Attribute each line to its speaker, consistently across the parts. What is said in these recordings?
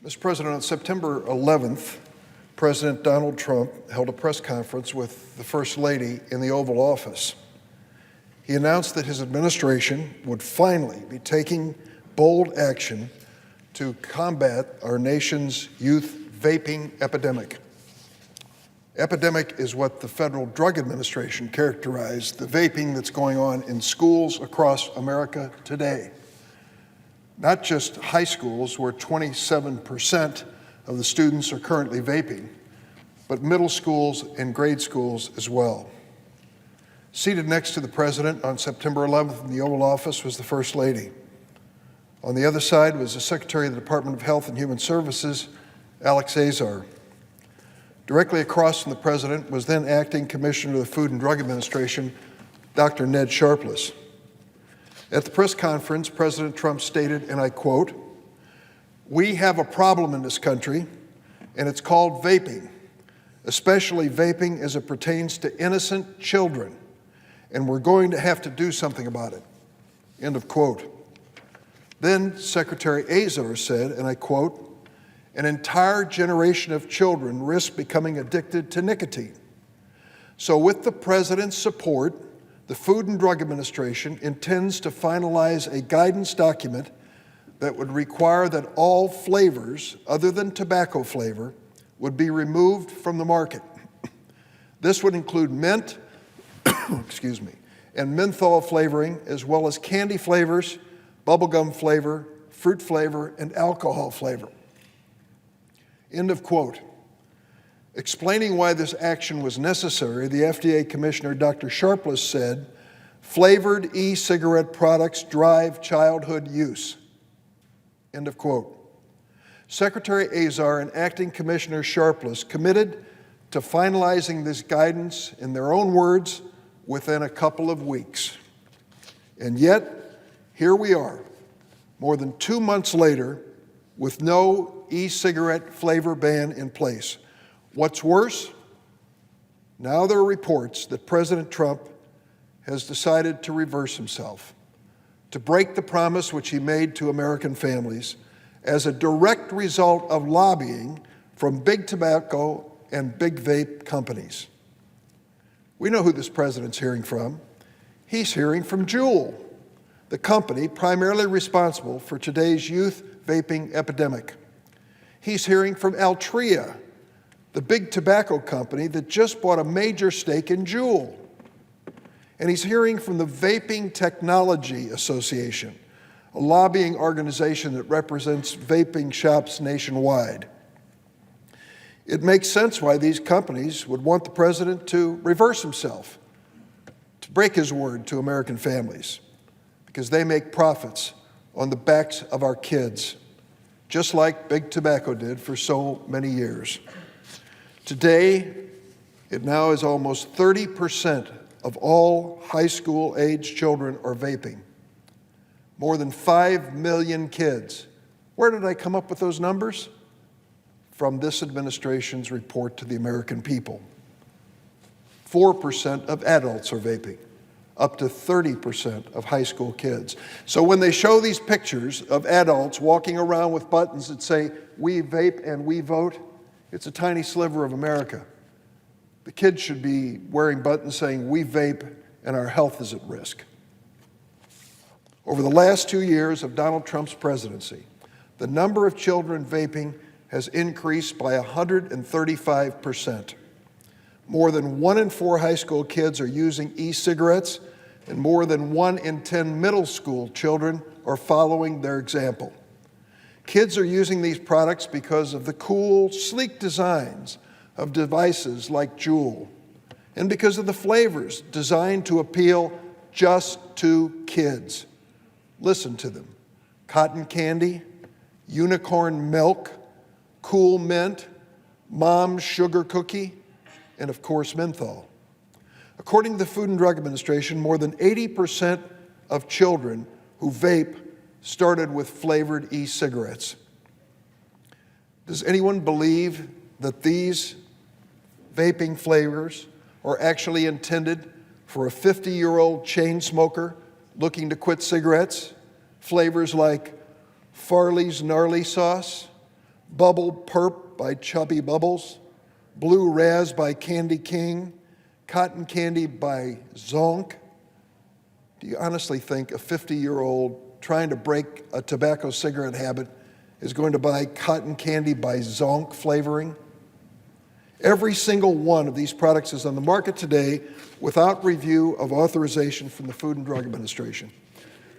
Speaker 1: Mr. President, on September 11th, President Donald Trump held a press conference with the First Lady in the Oval Office. He announced that his administration would finally be taking bold action to combat our nation's youth vaping epidemic. Epidemic is what the Federal Drug Administration characterized the vaping that's going on in schools across America today. Not just high schools, where 27% of the students are currently vaping, but middle schools and grade schools as well. Seated next to the President on September 11th in the Oval Office was the First Lady. On the other side was the Secretary of the Department of Health and Human Services, Alex Azar. Directly across from the President was then Acting Commissioner of the Food and Drug Administration, Dr. Ned Sharpless. At the press conference, President Trump stated, and I quote, "We have a problem in this country, and it's called vaping, especially vaping as it pertains to innocent children, and we're going to have to do something about it." End of quote. Then Secretary Azar said, and I quote, "An entire generation of children risk becoming addicted to nicotine. So with the President's support, the Food and Drug Administration intends to finalize a guidance document that would require that all flavors other than tobacco flavor would be removed from the market. This would include mint, and menthol flavoring, as well as candy flavors, bubblegum flavor, fruit flavor, and alcohol flavor." End of quote. Explaining why this action was necessary, the FDA Commissioner, Dr. Sharpless, said, "Flavored e-cigarette products drive childhood use." End of quote. Secretary Azar and Acting Commissioner Sharpless committed to finalizing this guidance, in their own words, within a couple of weeks. And yet, here we are, more than 2 months later, with no e-cigarette flavor ban in place. What's worse, now there are reports that President Trump has decided to reverse himself, to break the promise which he made to American families as a direct result of lobbying from big tobacco and big vape companies. We know who this president's hearing from. He's hearing from Juul, the company primarily responsible for today's youth vaping epidemic. He's hearing from Altria, the big tobacco company that just bought a major stake in Juul. And he's hearing from the Vaping Technology Association, a lobbying organization that represents vaping shops nationwide. It makes sense why these companies would want the president to reverse himself, to break his word to American families, because they make profits on the backs of our kids, just like big tobacco did for so many years. Today, it now is almost 30% of all high school-age children are vaping. More than 5 million kids. Where did I come up with those numbers? From this administration's report to the American people. 4% of adults are vaping, up to 30% of high school kids. So when they show these pictures of adults walking around with buttons that say, "We vape and we vote," it's a tiny sliver of America. The kids should be wearing buttons saying, "We vape and our health is at risk." Over the last 2 years of Donald Trump's presidency, the number of children vaping has increased by 135%. More than 1 in 4 high school kids are using e-cigarettes, and more than 1 in 10 middle school children are following their example. Kids are using these products because of the cool, sleek designs of devices like Juul, and because of the flavors designed to appeal just to kids. Listen to them: cotton candy, unicorn milk, cool mint, mom's sugar cookie, and of course menthol. According to the Food and Drug Administration, more than 80% of children who vape started with flavored e-cigarettes. Does anyone believe that these vaping flavors are actually intended for a 50-year-old chain smoker looking to quit cigarettes? Flavors like Farley's Gnarly Sauce, Bubble Perp by Chubby Bubbles, Blue Raz by Candy King, Cotton Candy by Zonk. Do you honestly think a 50-year-old trying to break a tobacco cigarette habit is going to buy cotton candy by Zonk flavoring? Every single one of these products is on the market today without review of authorization from the Food and Drug Administration.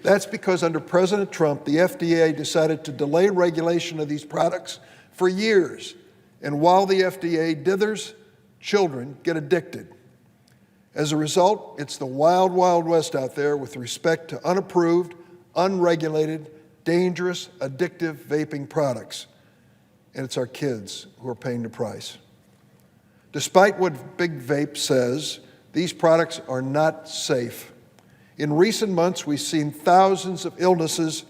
Speaker 1: That's because under President Trump, the FDA decided to delay regulation of these products for years. And while the FDA dithers, children get addicted. As a result, it's the wild, wild west out there with respect to unapproved, unregulated, dangerous, addictive vaping products. And it's our kids who are paying the price. Despite what Big Vape says, these products are not safe. In recent months, we've seen thousands of illnesses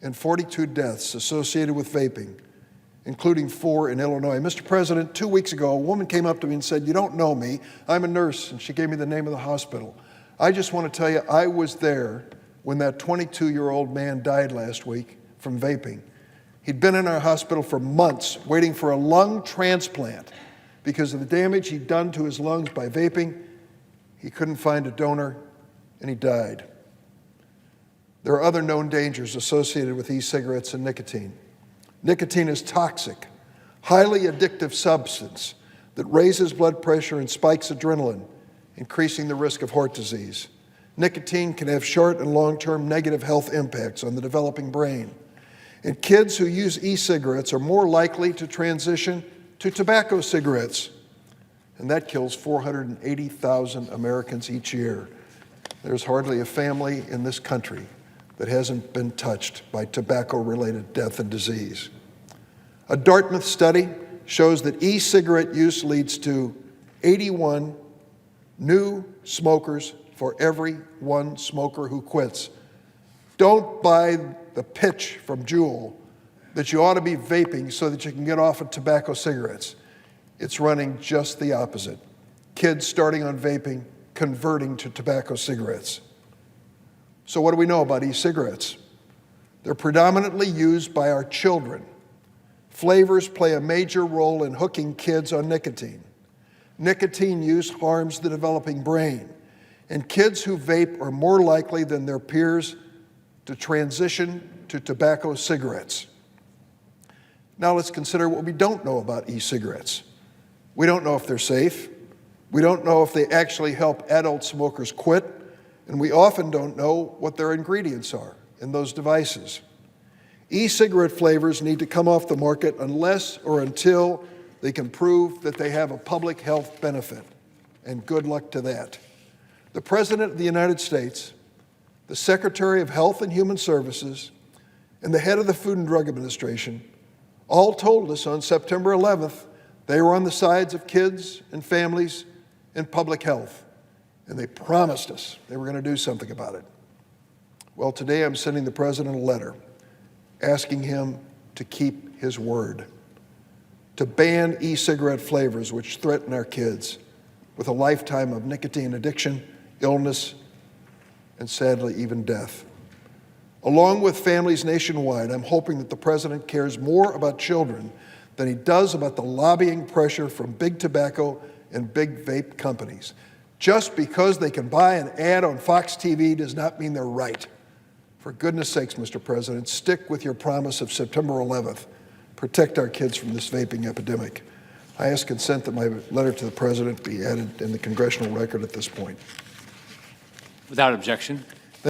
Speaker 1: and 42 deaths associated with vaping, including 4 in Illinois. Mr. President, 2 weeks ago, a woman came up to me and said, "You don't know me. I'm a nurse," and she gave me the name of the hospital. I just want to tell you, I was there when that 22-year-old man died last week from vaping. He'd been in our hospital for months waiting for a lung transplant because of the damage he'd done to his lungs by vaping. He couldn't find a donor, and he died. There are other known dangers associated with e-cigarettes and nicotine. Nicotine is toxic, highly addictive substance that raises blood pressure and spikes adrenaline, increasing the risk of heart disease. Nicotine can have short and long-term negative health impacts on the developing brain. And kids who use e-cigarettes are more likely to transition to tobacco cigarettes. And that kills 480,000 Americans each year. There's hardly a family in this country that hasn't been touched by tobacco-related death and disease. A Dartmouth study shows that e-cigarette use leads to 81 new smokers for every one smoker who quits. Don't buy the pitch from Juul that you ought to be vaping so that you can get off of tobacco cigarettes. It's running just the opposite. Kids starting on vaping, converting to tobacco cigarettes. So what do we know about e-cigarettes? They're predominantly used by our children. Flavors play a major role in hooking kids on nicotine. Nicotine use harms the developing brain, and kids who vape are more likely than their peers to transition to tobacco cigarettes. Now let's consider what we don't know about e-cigarettes. We don't know if they're safe. We don't know if they actually help adult smokers quit, and we often don't know what their ingredients are in those devices. E-cigarette flavors need to come off the market unless or until they can prove that they have a public health benefit, and good luck to that. The President of the United States, the Secretary of Health and Human Services, and the head of the Food and Drug Administration all told us on September 11th they were on the sides of kids and families and public health, and they promised us they were going to do something about it. Well, today I'm sending the President a letter asking him to keep his word, to ban e-cigarette flavors which threaten our kids with a lifetime of nicotine addiction, illness, and sadly even death. Along with families nationwide, I'm hoping that the President cares more about children than he does about the lobbying pressure from big tobacco and big vape companies. Just because they can buy an ad on Fox TV does not mean they're right. For goodness sakes, Mr. President, stick with your promise of September 11th. Protect our kids from this vaping epidemic. I ask consent that my letter to the President be added in the congressional record at this point.
Speaker 2: Without objection.